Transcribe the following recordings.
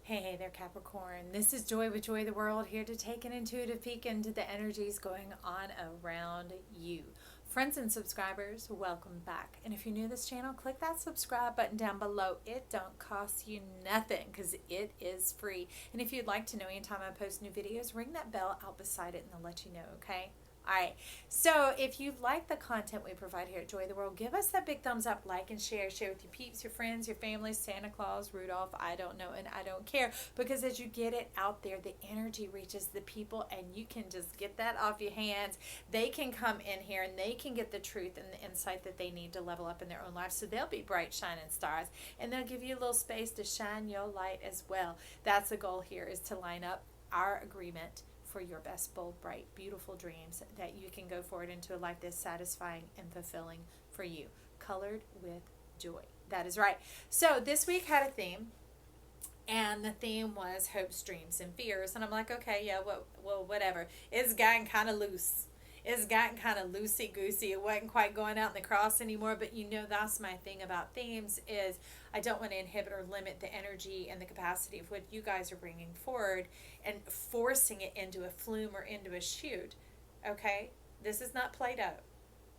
Hey there, Capricorn. This is Joy with Joy the World, here to take an intuitive peek into the energies going on around you. Friends and subscribers, welcome back. And if you're new to this channel, click that subscribe button down below. It don't cost you nothing because it is free. And if you'd like to know anytime I post new videos, ring that bell out beside it and they'll let you know, okay? All right, so if you like the content we provide here at Joy of the World, give us that big thumbs up, like and share. Share with your peeps, your friends, your family, Santa Claus, Rudolph, I don't know, and I don't care. Because as you get it out there, the energy reaches the people and you can just get that off your hands. They can come in here and they can get the truth and the insight that they need to level up in their own life. So they'll be bright, shining stars, and they'll give you a little space to shine your light as well. That's the goal here, is to line up our agreement for your best, bold, bright, beautiful dreams that you can go forward into a life that's satisfying and fulfilling for you, colored with joy. That is right. So this week had a theme, and the theme was hopes, dreams, and fears. And I'm like, okay, yeah, well, whatever. It's gotten kind of loose. It's gotten kind of loosey-goosey. It wasn't quite going out in the cross anymore, but that's my thing about themes, is I don't want to inhibit or limit the energy and the capacity of what you guys are bringing forward and forcing it into a flume or into a shoot, okay? This is not Play-Doh.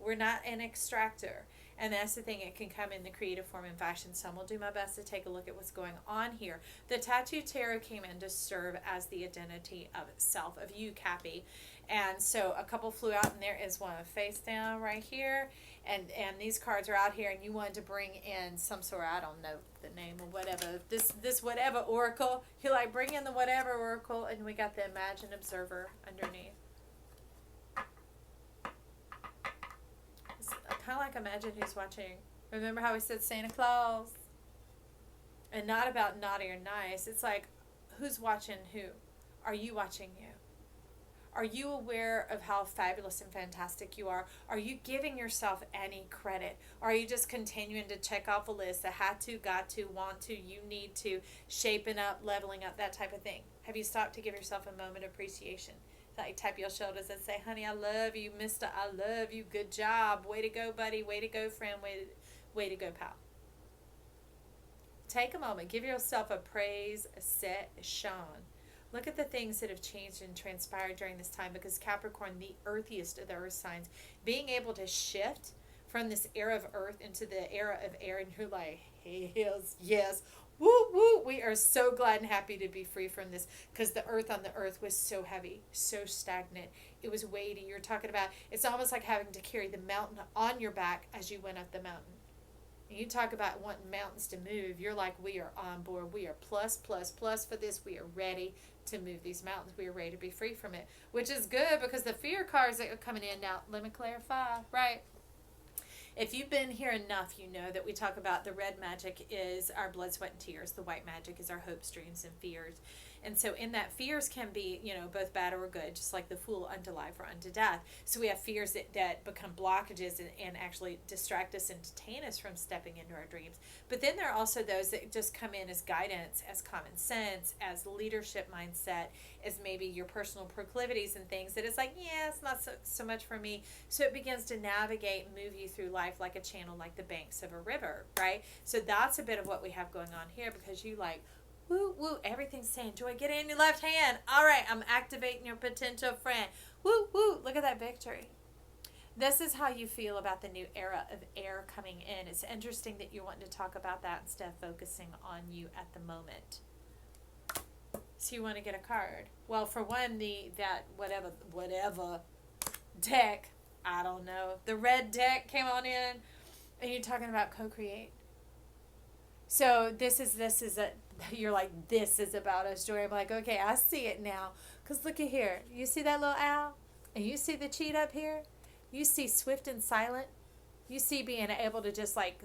We're not an extractor. And that's the thing, it can come in the creative form and fashion. So I'm going to do my best to take a look at what's going on here. The Tattoo Tarot came in to serve as the identity of self, of you, Cappy. And so a couple flew out, and there is one face down right here. And these cards are out here, and you wanted to bring in some sort of, I don't know the name or whatever, this whatever oracle. You're like, bring in the whatever oracle, and we got the Imagine Observer underneath. I kind of like imagine who's watching. Remember how we said Santa Claus? And not about naughty or nice. It's like, who's watching who? Are you watching you? Are you aware of how fabulous and fantastic you are? Are you giving yourself any credit? Or are you just continuing to check off a list, the had to, got to, want to, you need to, shaping up, leveling up, that type of thing? Have you stopped to give yourself a moment of appreciation? Like, tap your shoulders and say, honey, I love you, mister, I love you, good job, way to go, buddy, way to go, friend, way to go, pal. Take a moment, give yourself a praise session. Look at the things that have changed and transpired during this time, because Capricorn, the earthiest of the earth signs, being able to shift from this era of earth into the era of air, and you're like, yes, woo, woo. We are so glad and happy to be free from this, because the earth on the earth was so heavy, so stagnant. It was weighty. You're talking about, it's almost like having to carry the mountain on your back as you went up the mountain. And you talk about wanting mountains to move. You're like, we are on board. We are plus for this. We are ready to move these mountains. We are ready to be free from it, which is good, because the fear cards that are coming in now, let me clarify, right? If you've been here enough, you know that we talk about the red magic is our blood, sweat, and tears. The white magic is our hopes, dreams, and fears. And so in that, fears can be, both bad or good, just like the fool unto life or unto death. So we have fears that become blockages and actually distract us and detain us from stepping into our dreams. But then there are also those that just come in as guidance, as common sense, as leadership mindset, as maybe your personal proclivities and things that it's like, yeah, it's not so much for me. So it begins to navigate and move you through life like a channel, like the banks of a river, right? So that's a bit of what we have going on here, because you like, woo, woo, everything's saying, Joy, get it in your left hand. All right, I'm activating your potential friend. Woo, woo, look at that victory. This is how you feel about the new era of air coming in. It's interesting that you're wanting to talk about that instead of focusing on you at the moment. So you want to get a card. Well, for one, that whatever deck, I don't know, the red deck came on in, and you're talking about co-create. So this is you're like, this is about us, Joy. I'm like, okay, I see it now. Because look at here. You see that little owl? And you see the cheat up here? You see swift and silent? You see being able to just like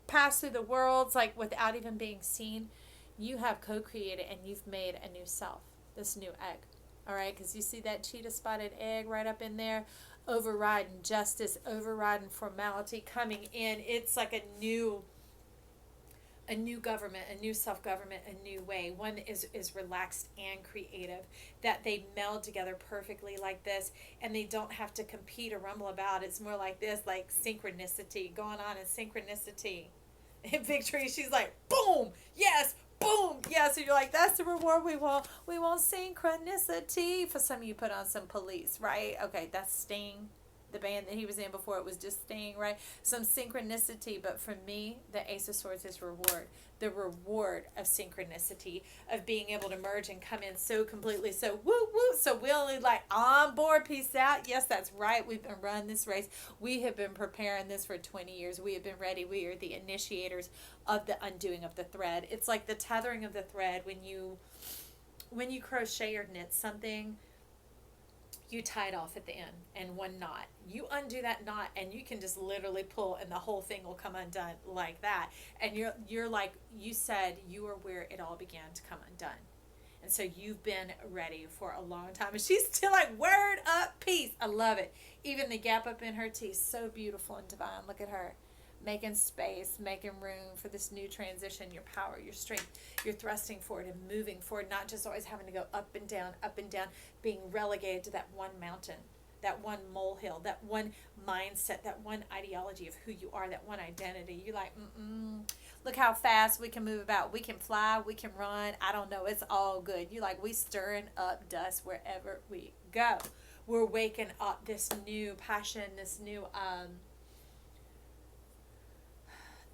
pass through the worlds like without even being seen? You have co-created and you've made a new self, this new egg. All right, because you see that cheetah spotted egg right up in there, overriding justice, overriding formality coming in. It's like a new government, a new self-government, a new way. One is relaxed and creative, that they meld together perfectly like this, and they don't have to compete or rumble about. It's more like this, like synchronicity going on in synchronicity. In victory, she's like, boom, yes, boom. Yeah, so you're like, that's the reward we want. We want synchronicity. For some of you put on some Police, right? Okay, that's Sting. The band that he was in before, it was just Sting, right? Some synchronicity. But for me, the Ace of Swords is reward. The reward of synchronicity, of being able to merge and come in so completely, so woo woo, so we only like on board, peace out. Yes, that's right. We've been running this race. We have been preparing this for 20 years. We have been ready. We are the initiators of the undoing of the thread. It's like the tethering of the thread when you crochet or knit something. You tie it off at the end and one knot. You undo that knot and you can just literally pull and the whole thing will come undone like that. And you're like you said, you are where it all began to come undone. And so you've been ready for a long time. And she's still like, word up, peace. I love it. Even the gap up in her teeth, so beautiful and divine. Look at her. Making space, making room for this new transition, your power, your strength, you're thrusting forward and moving forward, not just always having to go up and down, being relegated to that one mountain, that one molehill, that one mindset, that one ideology of who you are, that one identity. You're like, look how fast we can move about. We can fly, we can run. I don't know. It's all good. You're like, we stirring up dust wherever we go. We're waking up this new passion, this new,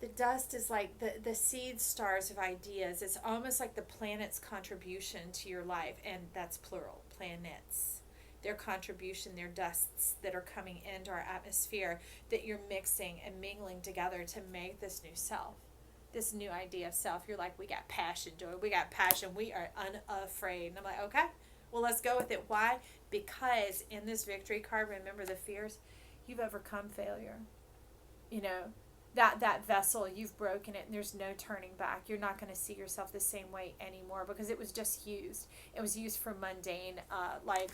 the dust is like the seed stars of ideas. It's almost like the planet's contribution to your life, and that's plural, planets. Their contribution, their dusts that are coming into our atmosphere that you're mixing and mingling together to make this new self, this new idea of self. You're like, we got passion, Joy. We got passion. We are unafraid. And I'm like, okay, well, let's go with it. Why? Because in this victory card, remember the fears. You've overcome failure. You know, that vessel, you've broken it and there's no turning back. You're not going to see yourself the same way anymore because it was just used. It was used for mundane, like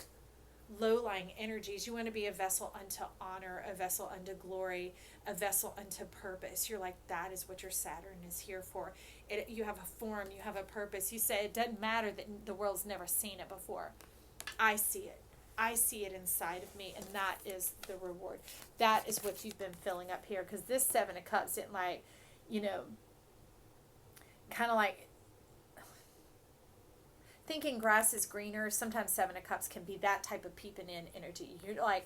low-lying energies. You want to be a vessel unto honor, a vessel unto glory, a vessel unto purpose. You're like, that is what your Saturn is here for. You have a form, you have a purpose. You say it doesn't matter that the world's never seen it before. I see it. I see it inside of me, and that is the reward. That is what you've been filling up here, because this Seven of Cups didn't like, you know, kind of like thinking grass is greener. Sometimes Seven of Cups can be that type of peeping in energy. You're like,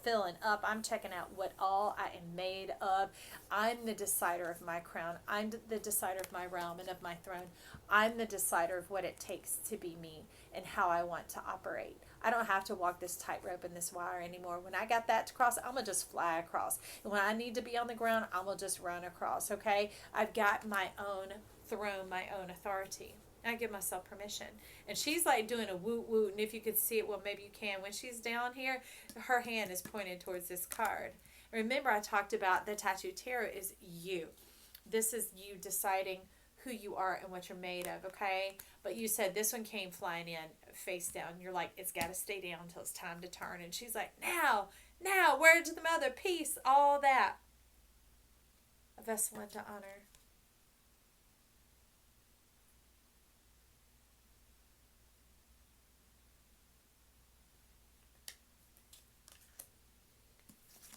filling up. I'm checking out what all I am made of. I'm the decider of my crown. I'm the decider of my realm and of my throne. I'm the decider of what it takes to be me and how I want to operate. I don't have to walk this tightrope and this wire anymore. When I got that to cross, I'm going to just fly across. And when I need to be on the ground, I'm going to just run across, okay? I've got my own throne, my own authority. I give myself permission. And she's like doing a woot woot. And if you could see it, well, maybe you can. When she's down here, her hand is pointed towards this card. Remember, I talked about the Tattoo Tarot is you. This is you deciding who you are and what you're made of, okay? But you said this one came flying in face down. You're like, it's got to stay down until it's time to turn. And she's like, now, word to the mother, peace, all that. A vessel unto honor.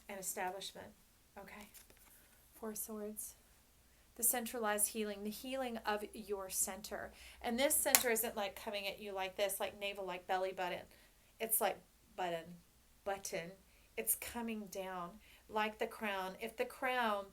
And establishment. Okay. Four Swords. The centralized healing, the healing of your center. And this center isn't like coming at you like this, like navel, like belly button. It's like button. It's coming down like the crown. If the crown,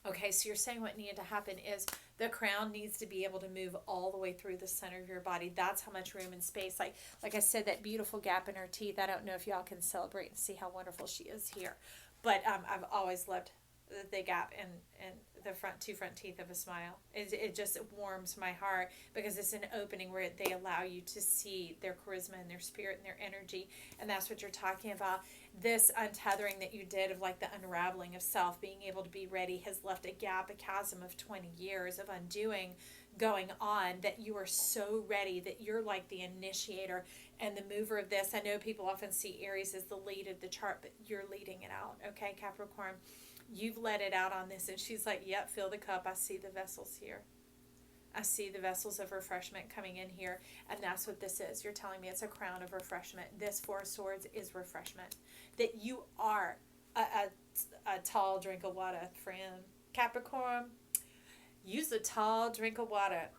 okay, so you're saying what needed to happen is the crown needs to be able to move all the way through the center of your body. That's how much room and space. Like I said, that beautiful gap in her teeth. I don't know if y'all can celebrate and see how wonderful she is here. But I've always loved the gap in the two front teeth of a smile. It just warms my heart because it's an opening where they allow you to see their charisma and their spirit and their energy. And that's what you're talking about. This untethering that you did of like the unraveling of self, being able to be ready, has left a gap, a chasm of 20 years of undoing going on, that you are so ready, that you're like the initiator and the mover of this. I know people often see Aries as the lead of the chart, but you're leading it out, okay, Capricorn? You've let it out on this. And she's like, yep, fill the cup. I see the vessels here. I see the vessels of refreshment coming in here. And that's what this is. You're telling me it's a crown of refreshment. This Four Swords is refreshment. That you are a tall drink of water, friend. Capricorn, Use a tall drink of water.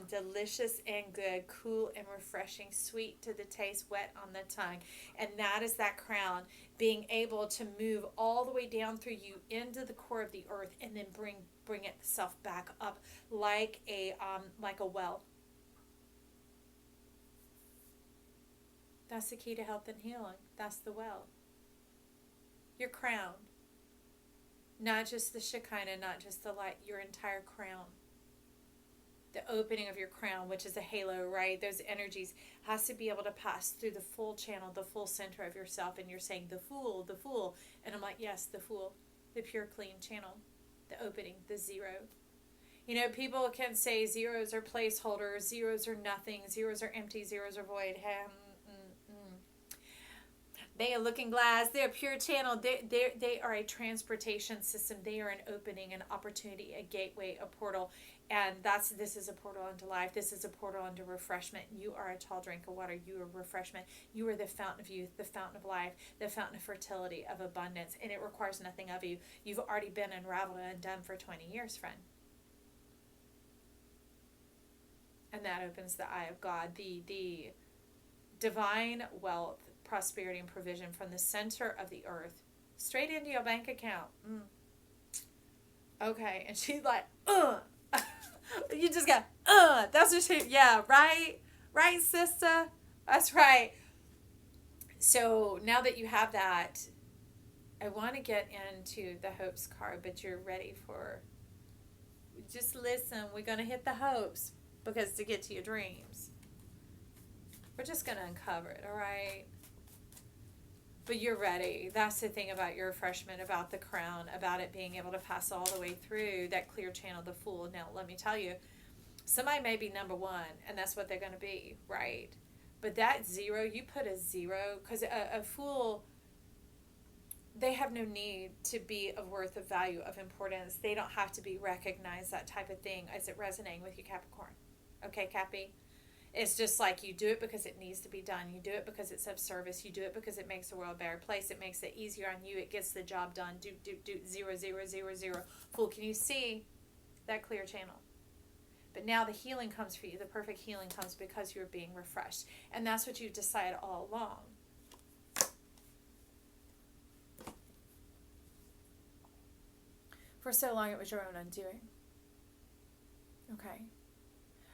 Delicious and good, cool and refreshing, sweet to the taste, wet on the tongue. And that is that crown being able to move all the way down through you into the core of the earth, and then bring itself back up like a well. That's the key to health and healing. That's the well. Your crown. Not just the Shekinah, not just the light, your entire crown. The opening of your crown, which is a halo, right? Those energies has to be able to pass through the full channel, the full center of yourself. And you're saying, the Fool, the Fool. And I'm like, yes, the Fool, the pure, clean channel, the opening, the zero. You know, people can say zeros are placeholders, zeros are nothing, zeros are empty, zeros are void. They are looking glass. They're a pure channel. They are a transportation system. They are an opening, an opportunity, a gateway, a portal. And this is a portal into life. This is a portal into refreshment. You are a tall drink of water. You are refreshment. You are the fountain of youth, the fountain of life, the fountain of fertility, of abundance. And it requires nothing of you. You've already been unraveled and undone for 20 years, friend. And that opens the eye of God, the divine wealth, prosperity, and provision from the center of the earth straight into your bank account. Okay. And she's like, you just got, that's what she, yeah, right, sister, that's right. So now that you have that, I want to get into the hopes card, but you're ready for, just listen, we're going to hit the hopes, because to get to your dreams, we're just going to uncover it, all right? But you're ready. That's the thing about your refreshment, about the crown, about it being able to pass all the way through that clear channel, the Fool. Now, let me tell you, somebody may be number one, and that's what they're going to be, right? But that zero, you put a zero, because a Fool, they have no need to be of worth, of value, of importance. They don't have to be recognized, that type of thing. Is it resonating with you, Capricorn? Okay, Cappy? It's just like you do it because it needs to be done. You do it because it's of service. You do it because it makes the world a better place. It makes it easier on you. It gets the job done. Do, 0, 0, 0, 0. Fool, can you see that clear channel? But now the healing comes for you. The perfect healing comes because you're being refreshed. And that's what you've decided all along. For so long, it was your own undoing. Okay.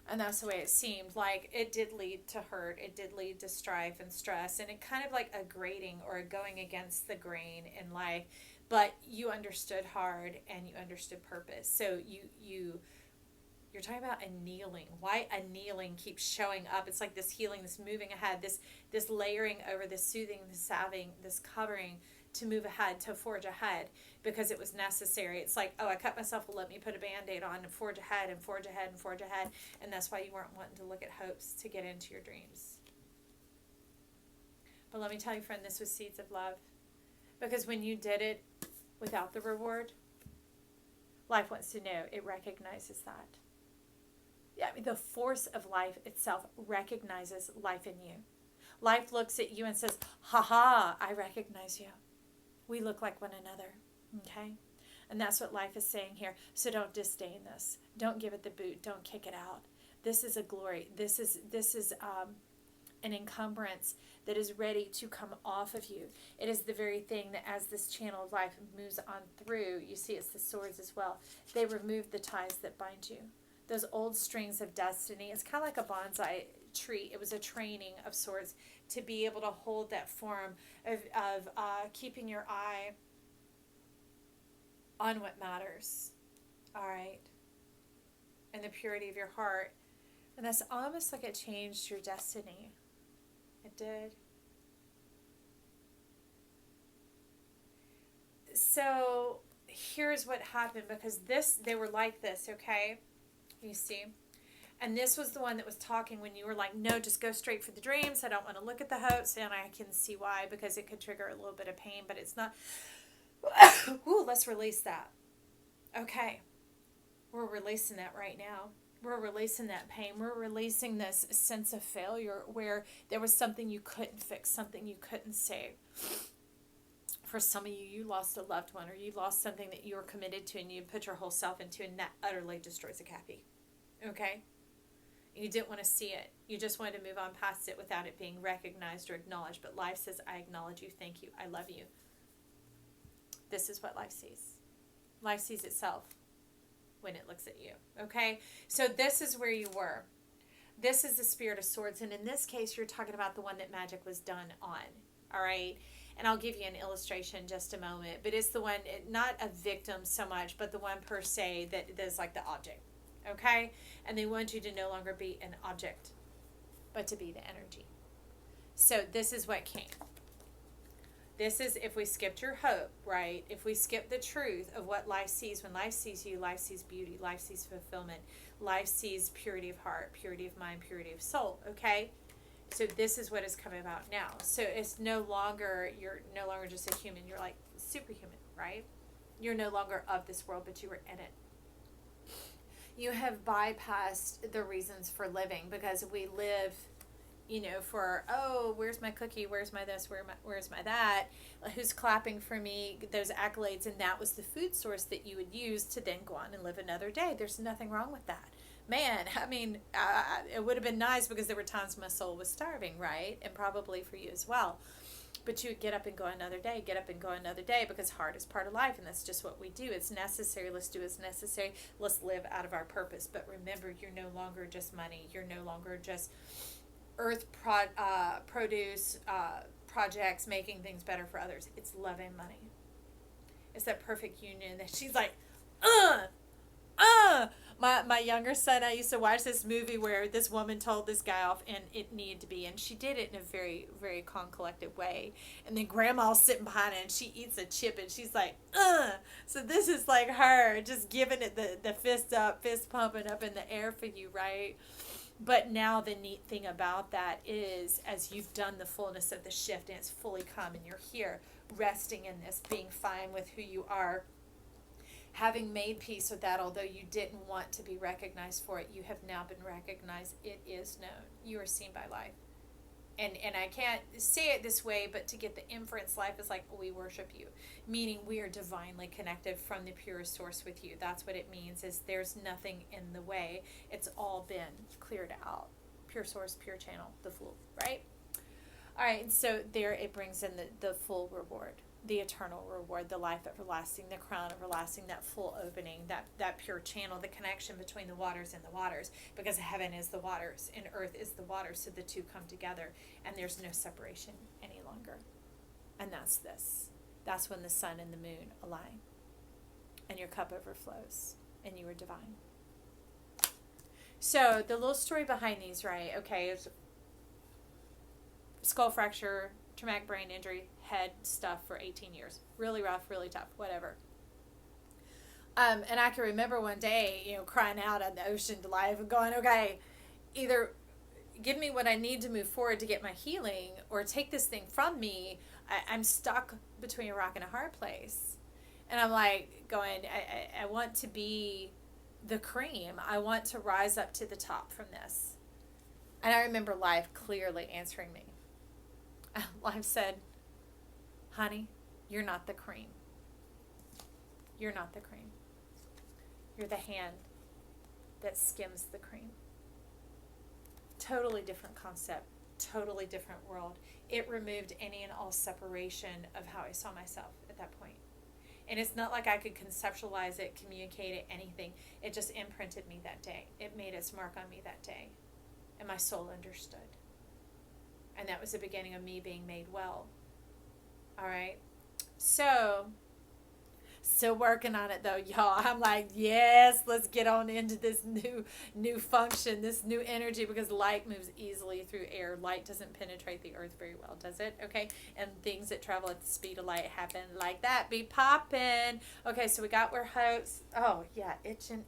And that's the way it seemed. Like, it did lead to hurt. It did lead to strife and stress. And it kind of like a grating or a going against the grain in life. But you understood hard and you understood purpose. So you're talking about annealing. Why annealing keeps showing up? It's like this healing, this moving ahead, this layering over, this soothing, this salving, this covering to move ahead, to forge ahead, because it was necessary. It's like, oh, I cut myself, well, let me put a Band-Aid on and forge ahead and forge ahead and forge ahead. And that's why you weren't wanting to look at hopes to get into your dreams. But let me tell you, friend, this was seeds of love. Because when you did it without the reward, life wants to know. It recognizes that. Yeah, I mean, the force of life itself recognizes life in you. Life looks at you and says, ha ha, I recognize you. We look like one another, okay? And that's what life is saying here. So don't disdain this. Don't give it the boot. Don't kick it out. This is a glory. This is an encumbrance that is ready to come off of you. It is the very thing that as this channel of life moves on through, you see it's the swords as well. They remove the ties that bind you. Those old strings of destiny. It's kind of like a bonsai tree. It was a training of sorts to be able to hold that form of keeping your eye on what matters. All right. And the purity of your heart. And that's almost like it changed your destiny. It did. So here's what happened, because they were like this, okay? You see? And this was the one that was talking when you were like, no, just go straight for the dreams. I don't want to look at the hopes. And I can see why, because it could trigger a little bit of pain, but it's not. Ooh, let's release that. Okay. We're releasing that right now. We're releasing that pain. We're releasing this sense of failure where there was something you couldn't fix, something you couldn't save. For some of you, you lost a loved one, or you lost something that you were committed to and you put your whole self into, and that utterly destroys a Cappy. Okay? You didn't want to see it. You just wanted to move on past it without it being recognized or acknowledged. But life says, I acknowledge you. Thank you. I love you. This is what life sees. Life sees itself when it looks at you. Okay? So this is where you were. This is the Spirit of Swords. And in this case, you're talking about the one that magic was done on. All right? And I'll give you an illustration in just a moment. But it's the one, not a victim so much, but the one per se that is like the object. Okay? And they want you to no longer be an object, but to be the energy. So this is what came. This is if we skipped your hope, right? If we skip the truth of what life sees. When life sees you, life sees beauty, life sees fulfillment, life sees purity of heart, purity of mind, purity of soul. Okay? So this is what is coming about now. So it's no longer, you're no longer just a human. You're like superhuman, right? You're no longer of this world, but you were in it. You have bypassed the reasons for living, because we live, for, oh, where's my cookie? Where's my this? Where's my that? Who's clapping for me? Those accolades. And that was the food source that you would use to then go on and live another day. There's nothing wrong with that. Man, I mean, it would have been nice, because there were times my soul was starving, right? And probably for you as well. But you would get up and go another day, because heart is part of life, and that's just what we do. It's necessary. Let's do what's necessary. Let's live out of our purpose. But remember, you're no longer just money. You're no longer just earth produce projects, making things better for others. It's love and money. It's that perfect union that she's like, My younger son, I used to watch this movie where this woman told this guy off, and it needed to be, and she did it in a very, very calm, collected way. And then grandma's sitting behind it, and she eats a chip, and she's like, So this is like her just giving it the fist up, fist pumping up in the air for you, right? But now the neat thing about that is, as you've done the fullness of the shift, and it's fully come, and you're here, resting in this, being fine with who you are, having made peace with that, although you didn't want to be recognized for it, you have now been recognized. It is known. You are seen by life. And I can't say it this way, but to get the inference, life is like, we worship you. Meaning we are divinely connected from the purest source with you. That's what it means, is there's nothing in the way. It's all been cleared out. Pure source, pure channel, the full, right? All right, and so there it brings in the full reward. The eternal reward, the life everlasting, the crown everlasting, that full opening, that pure channel, the connection between the waters and the waters, because heaven is the waters and earth is the waters, so the two come together, and there's no separation any longer. And that's this. That's when the sun and the moon align, and your cup overflows, and you are divine. So the little story behind these, right? Okay, is skull fracture, traumatic brain injury, head stuff for 18 years. Really rough, really tough, whatever. And I can remember one day, crying out on the ocean to life and going, okay, either give me what I need to move forward to get my healing, or take this thing from me. I'm stuck between a rock and a hard place. And I'm like going, I want to be the cream. I want to rise up to the top from this. And I remember life clearly answering me. Life said, honey, you're not the cream. You're not the cream. You're the hand that skims the cream. Totally different concept. Totally different world. It removed any and all separation of how I saw myself at that point. And it's not like I could conceptualize it, communicate it, anything. It just imprinted me that day. It made its mark on me that day. And my soul understood. And that was the beginning of me being made well. All right. So, still working on it though, y'all. I'm like, yes, let's get on into this new function, this new energy, because light moves easily through air. Light doesn't penetrate the earth very well, does it? Okay. And things that travel at the speed of light happen like that. Be popping. Okay, so we got where hopes. Oh, yeah, itching.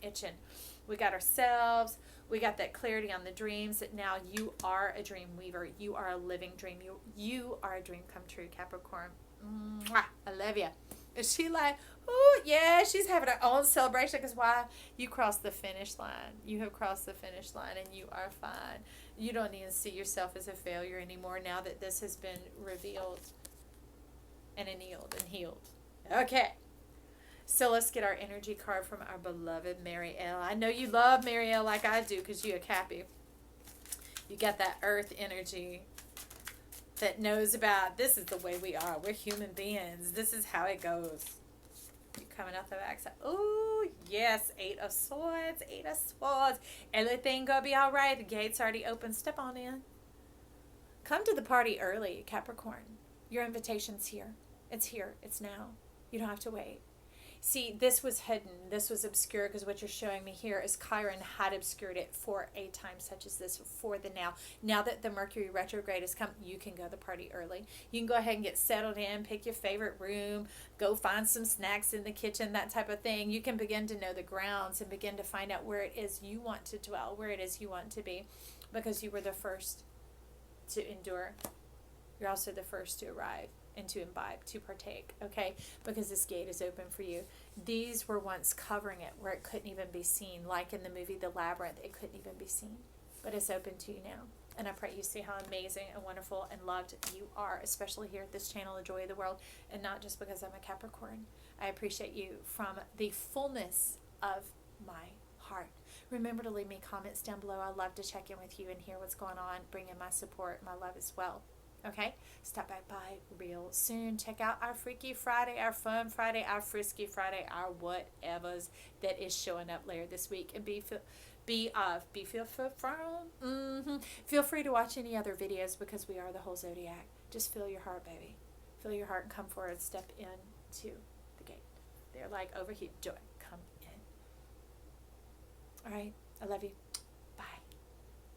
We got ourselves. We got that clarity on the dreams, that now you are a dream weaver. You are a living dream. You are a dream come true, Capricorn. Mwah, I love you. Is she like, oh, yeah, she's having her own celebration, because why? You crossed the finish line. You have crossed the finish line, and you are fine. You don't even see yourself as a failure anymore now that this has been revealed. and annealed and healed. Okay. So let's get our energy card from our beloved Mary L. I know you love Mary L like I do because you're a Cappy. You got that earth energy that knows about this is the way we are. We're human beings. This is how it goes. You're coming out the backside. Oh, yes. 8 of Swords. 8 of Swords. Everything gonna be all right. The gate's already open. Step on in. Come to the party early, Capricorn. Your invitation's here. It's here. It's now. You don't have to wait. See, this was hidden. This was obscure because what you're showing me here is Chiron had obscured it for a time such as this for the now. Now that the Mercury retrograde has come, you can go to the party early. You can go ahead and get settled in, pick your favorite room, go find some snacks in the kitchen, that type of thing. You can begin to know the grounds and begin to find out where it is you want to dwell, where it is you want to be, because you were the first to endure. You're also the first to arrive and to imbibe, to partake, okay? Because this gate is open for you. These were once covering it where it couldn't even be seen, like in the movie The Labyrinth, it couldn't even be seen. But it's open to you now. And I pray you see how amazing and wonderful and loved you are, especially here at this channel, The Joy of the World, and not just because I'm a Capricorn. I appreciate you from the fullness of my heart. Remember to leave me comments down below. I love to check in with you and hear what's going on, bring in my support, my love as well. Okay, stop back by real soon. Check out our Freaky Friday, our Fun Friday, our Frisky Friday, our whatevers that is showing up later this week. And feel free to watch any other videos because we are the whole zodiac. Just feel your heart, baby. Feel your heart and come forward. Step into the gate. They're like over here. Joy, come in. All right, I love you.